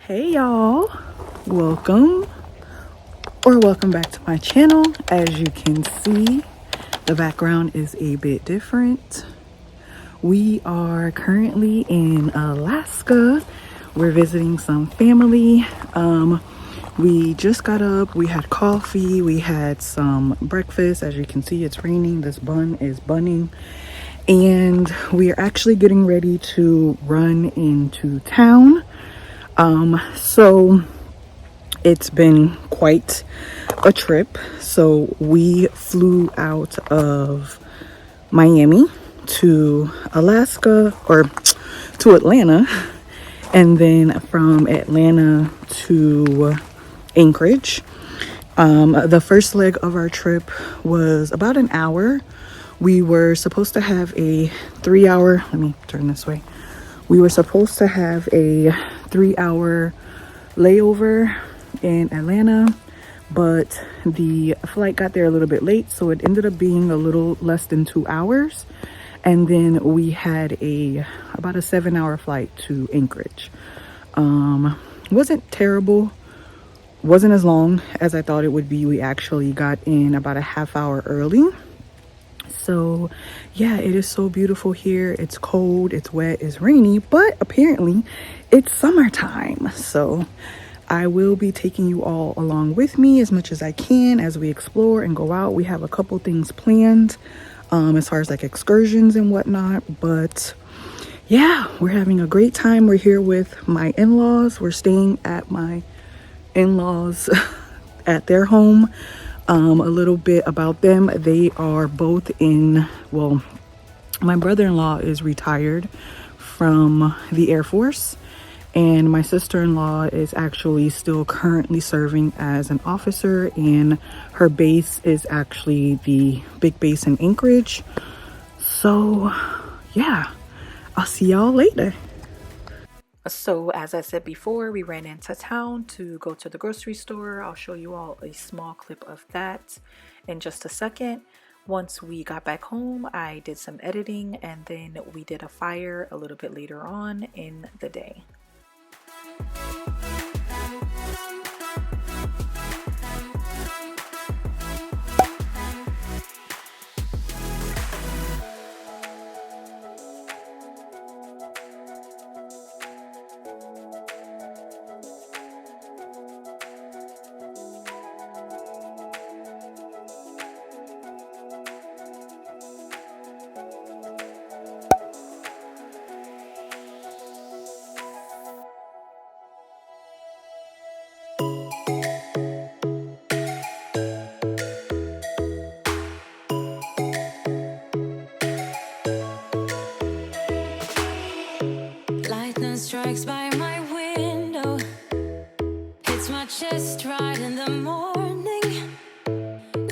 Hey y'all, welcome back to my channel. As you can see, the background is a bit different. We are currently in Alaska. We're visiting some family. We just got up, we had coffee, we had some breakfast. As you can see, it's raining. This bun is bunning. And we are actually getting ready to run into town. So it's been quite a trip. So we flew out of Miami to Alaska, or to Atlanta, and then from Atlanta to Anchorage. The first leg of our trip was about an hour. We were supposed to have a 3-hour, let me turn this way. We were supposed to have a 3-hour layover in Atlanta, but the flight got there a little bit late, so it ended up being a little less than 2 hours. And then we had about a 7-hour flight to Anchorage. Wasn't terrible, wasn't as long as I thought it would be. We actually got in about a half hour early. So yeah, it is so beautiful here. It's cold, it's wet, it's rainy, but apparently it's summertime. So I will be taking you all along with me as much as I can as we explore and go out. We have a couple things planned as far as like excursions and whatnot, but yeah, we're having a great time. We're here with my in-laws. We're staying at my in-laws at their home. A little bit about them. They are both well, my brother-in-law is retired from the Air Force, and my sister-in-law is actually still currently serving as an officer, and her base is actually the big base in Anchorage. So yeah, I'll see y'all later. So as I said before, we ran into town to go to the grocery store. I'll show you all a small clip of that in just a second. Once we got back home, I did some editing, and then we did a fire a little bit later on in the day. Strikes by my window, hits my chest right in the morning,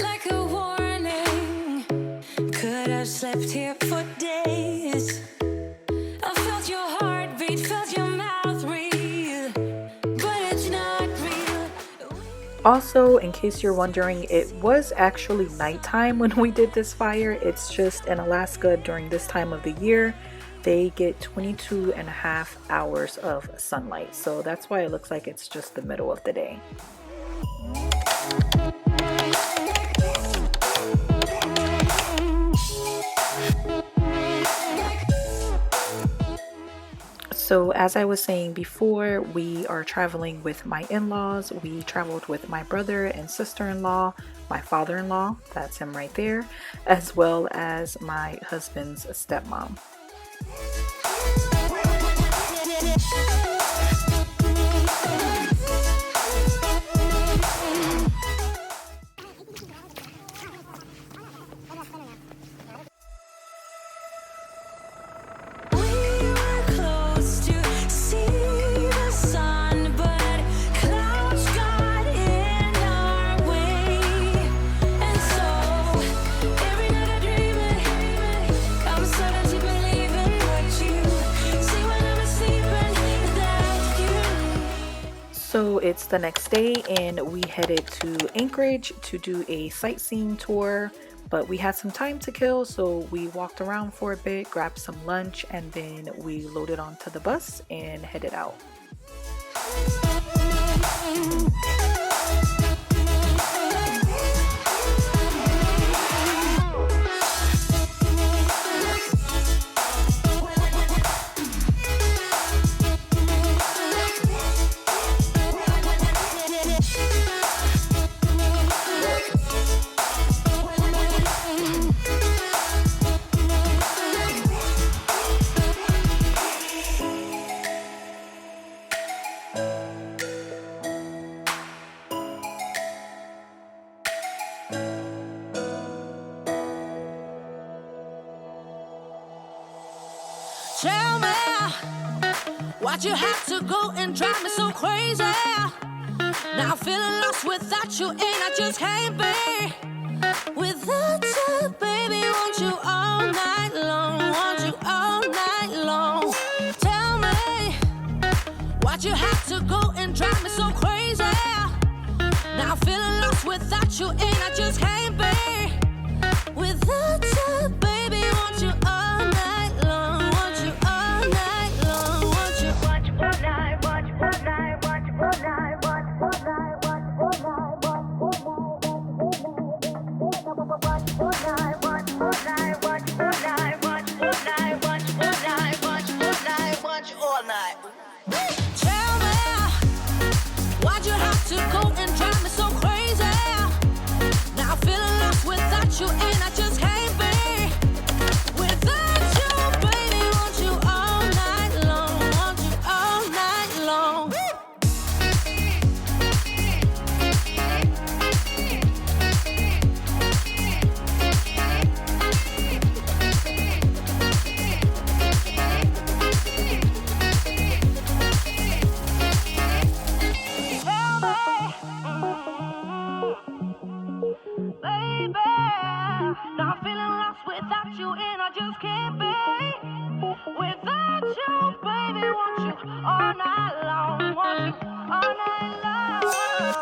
like a warning. Could have slept here for days. I felt your heartbeat, felt your mouth breathe, but it's not real. Also, in case you're wondering, it was actually nighttime when we did this fire. It's just in Alaska during this time of the year, they get 22.5 hours of sunlight. So that's why it looks like it's just the middle of the day. So as I was saying before, we are traveling with my in-laws. We traveled with my brother and sister-in-law, my father-in-law, that's him right there, as well as my husband's stepmom. So it's the next day and we headed to Anchorage to do a sightseeing tour, but we had some time to kill, so we walked around for a bit, grabbed some lunch, and then we loaded onto the bus and headed out. Tell me why'd you have to go and drive me so crazy? Now I'm feeling lost without you, and I just can't be without you, baby. Want you all night long, want you all night long. Tell me why'd you have to go and drive me so crazy? Now I'm feeling lost without you, and I just can't be without you, baby. Want you all night long, want you all night long, want you watch all night, watch all night, watch all night, watch all night, watch all night, watch all night, watch all night, watch all night, watch all night, watch all night, watch all night, watch all night. Tell me why'd you have to go and drive me so crazy? Now I'm feeling lost without you, and I just can't be without you, baby. Want you all night long, want you all night long. Baby, now I'm feeling lost without you, and I just can't be without you, baby. Want you all night long, want you all night long.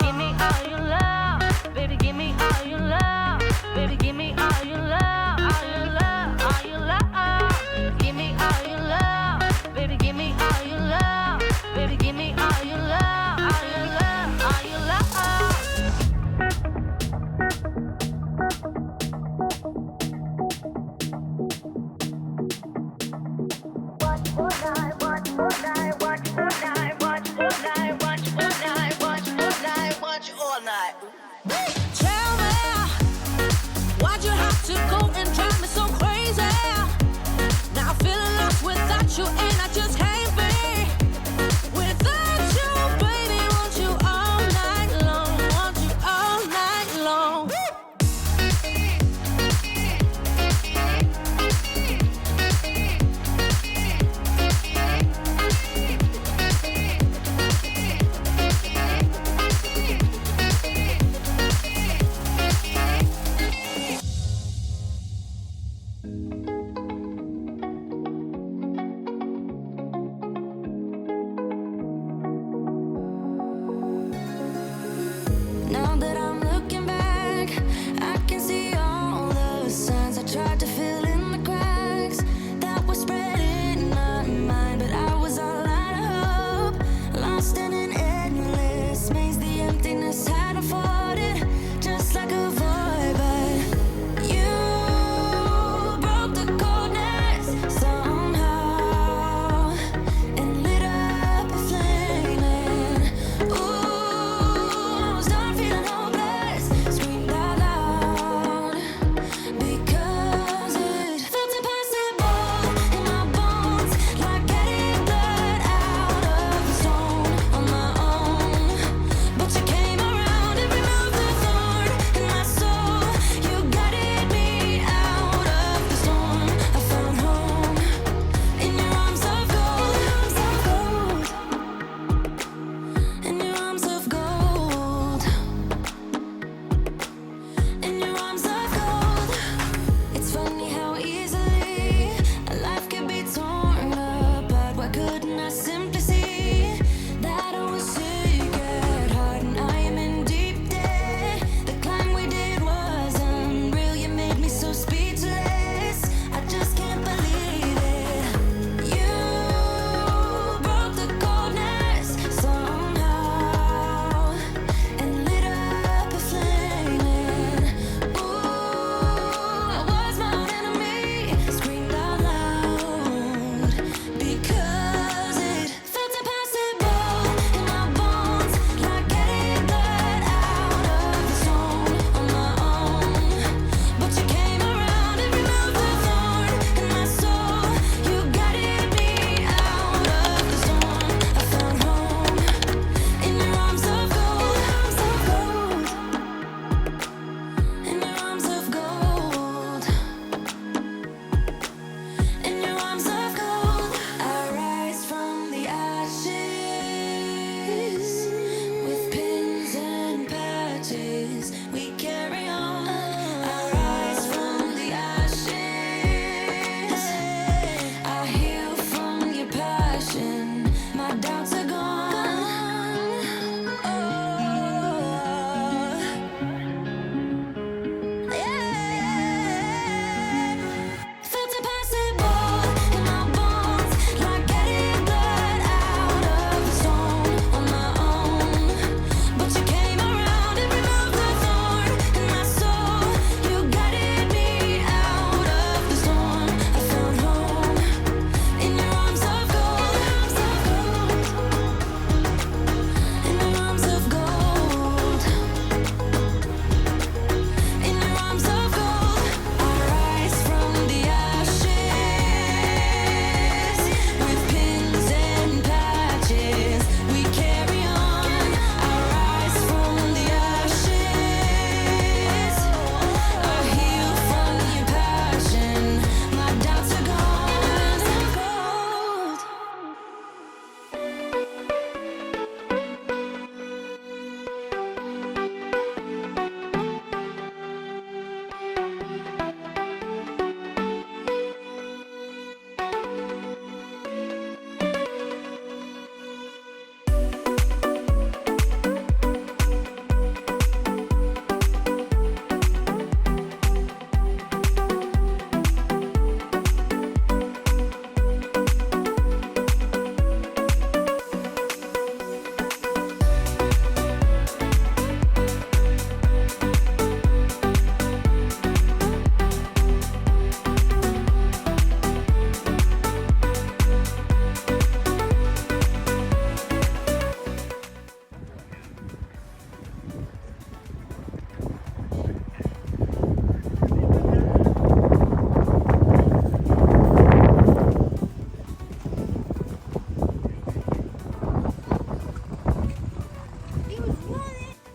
Give me all your love, baby. Give me all your love, baby. Give me all your love, all your love, all your love. Give me all your love, baby. Give me all your love, baby. Give me all your love, all your love, all your love. Tell me why'd you have to go and drive me so crazy? Now I'm feeling lost without you, and I just can't be without you, baby. Want you all night long, want you all night long.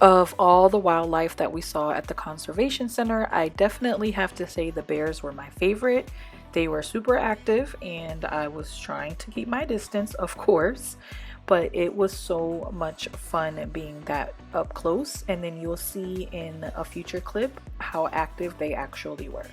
Of all the wildlife that we saw at the conservation center, I definitely have to say the bears were my favorite. They were super active and I was trying to keep my distance, of course, but it was so much fun being that up close. And then you'll see in a future clip how active they actually were.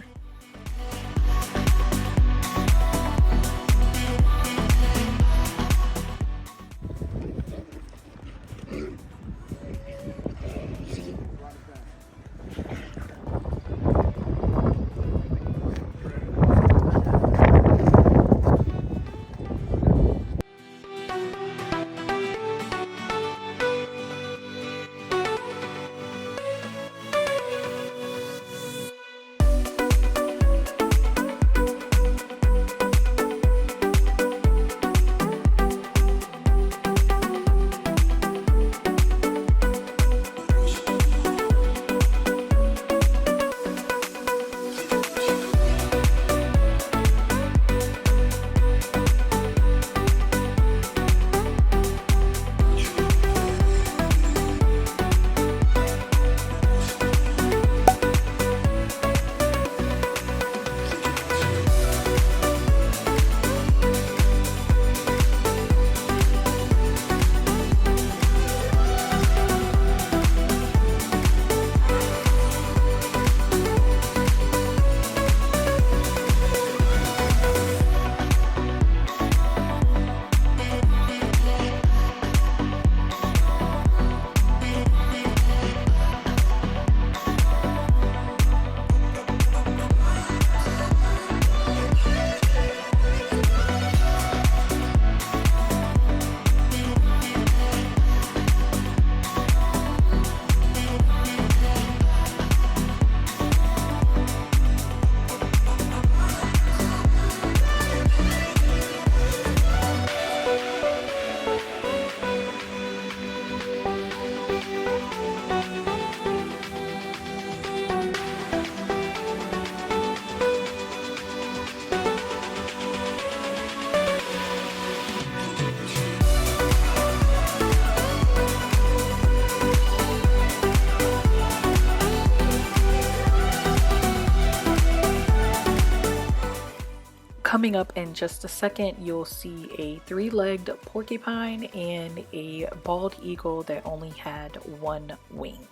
Coming up in just a second, you'll see a three-legged porcupine and a bald eagle that only had one wing.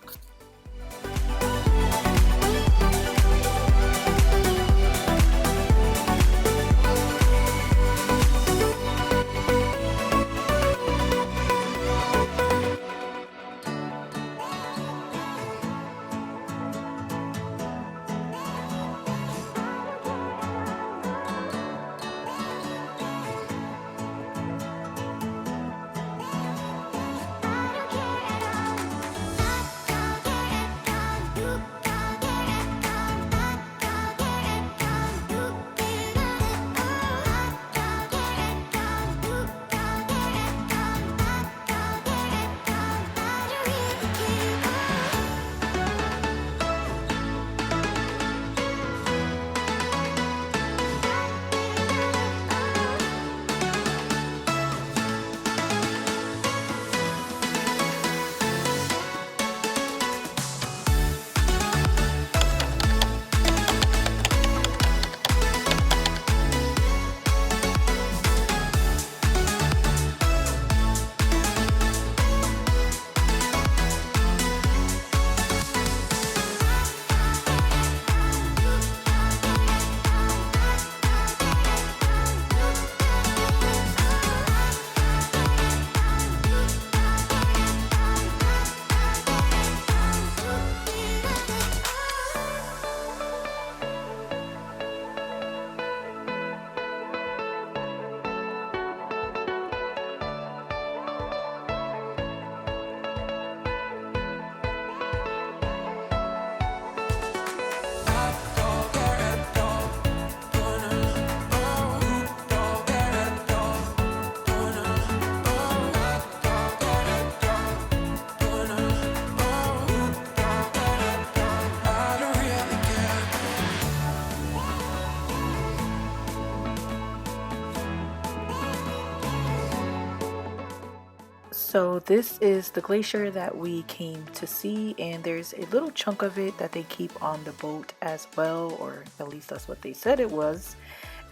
So this is the glacier that we came to see, and there's a little chunk of it that they keep on the boat as well, or at least that's what they said it was.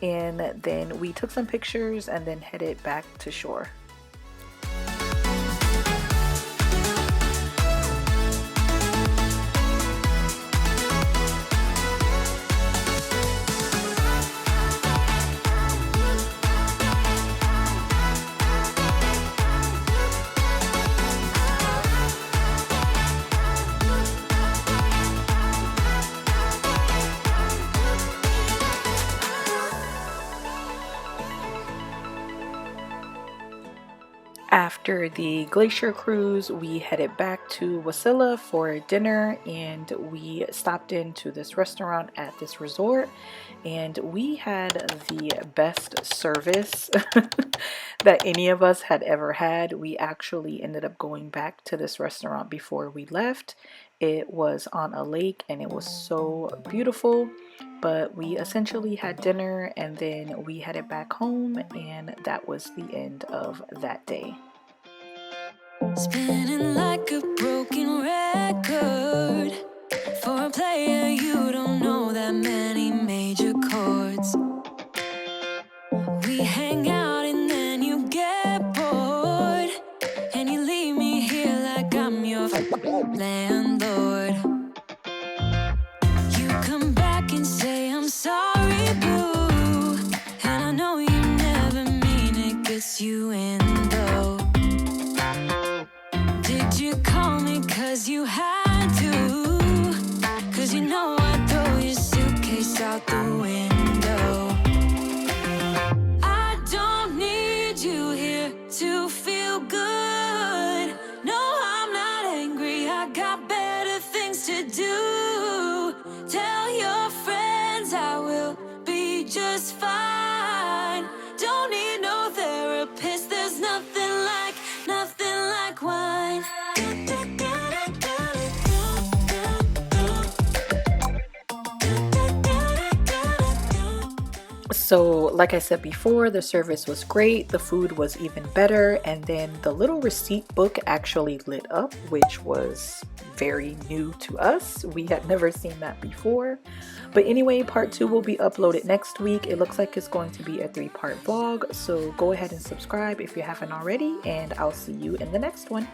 And then we took some pictures and then headed back to shore. After the glacier cruise, we headed back to Wasilla for dinner, and we stopped into this restaurant at this resort, and we had the best service that any of us had ever had. We actually ended up going back to this restaurant before we left. It was on a lake and it was so beautiful. But we essentially had dinner and then we headed back home, and that was the end of that day. Spinning like a broken record. For a player, you don't know that many major chords. We hang out and then you get bored, and you leave me here like I'm your landlord. You come back and say I'm sorry, boo, and I know you never mean it, gets you in though. Did you call me cause you had to? Cause you know I'd throw your suitcase out the window. I don't need you here to feel good. No, I'm not angry, I got better things to do. Tell your friends I will be just fine. Don't need no therapist, there's nothing like wine. So like I said before, the service was great, the food was even better, and then the little receipt book actually lit up, which was very new to us. We had never seen that before. But anyway, part 2 will be uploaded next week. It looks like it's going to be a 3-part vlog, so go ahead and subscribe if you haven't already, and I'll see you in the next one.